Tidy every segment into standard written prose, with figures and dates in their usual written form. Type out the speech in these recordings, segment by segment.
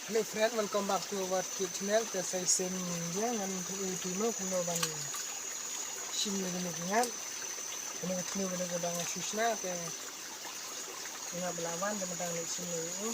Hello friend, welcome back to our YouTube channel. Saya Sam dia dengan ultimo kuno ban sim ni dengan kena kuno ban godang susna ke dengan belawan dan tentang sim ni.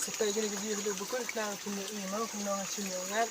Setelah ini video buku kita kuno ini mau kuno sim ni.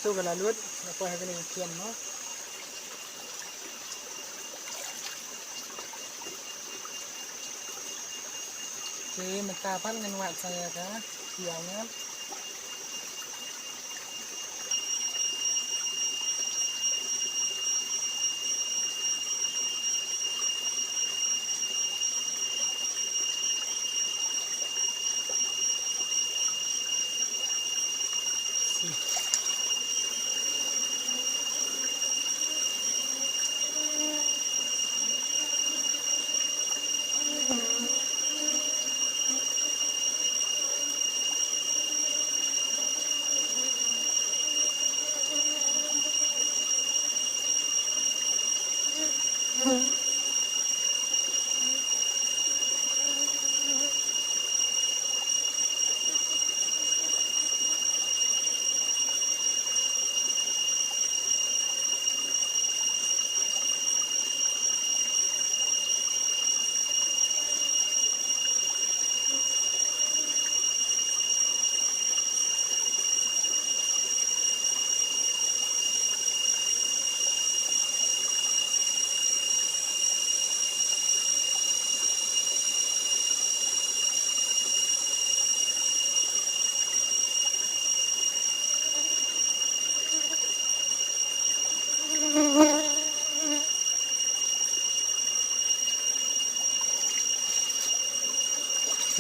Itu kalau luat, apa yang kena kian mah? Oke, mentapan dengan wat saya kah? Siangnya.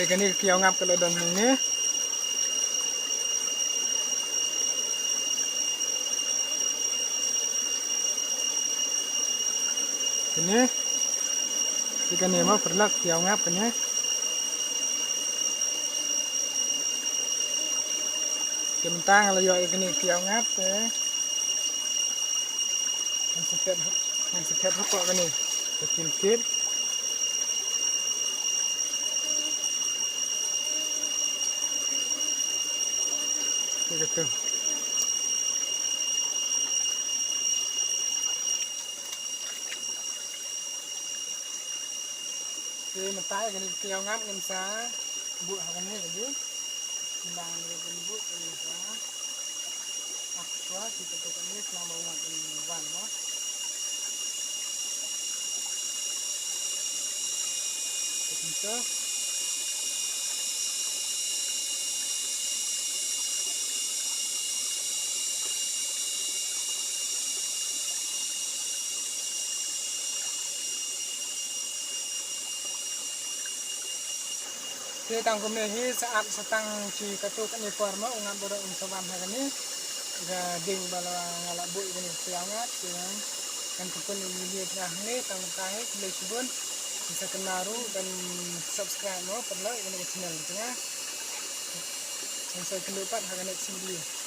Cái này kiau ngap kalau don ini. Ini ikan ini mau perlak kiau ngap ini. Kementang kalau yo ikan ini kiau ngap. Yang sepet yang setiap apa kan ni kecil-kecil gitu. Oke, mentai kan tiao ngam kan sa bu hakan ni kan ndang ni kan bu kan sa aqua kita tekan ni selama umat ban no. Kita Oke, tangkum ni saat setang ci katu kan ni forma ungan boro unsaban hakan ni ga ding bala ngalak bu kan ni tiangat kan tukun ini dah ni tang tahe boleh subun bisa kenaru dan subscribe no perlu ini channel gitu ya. Sampai kelupat hakan next video.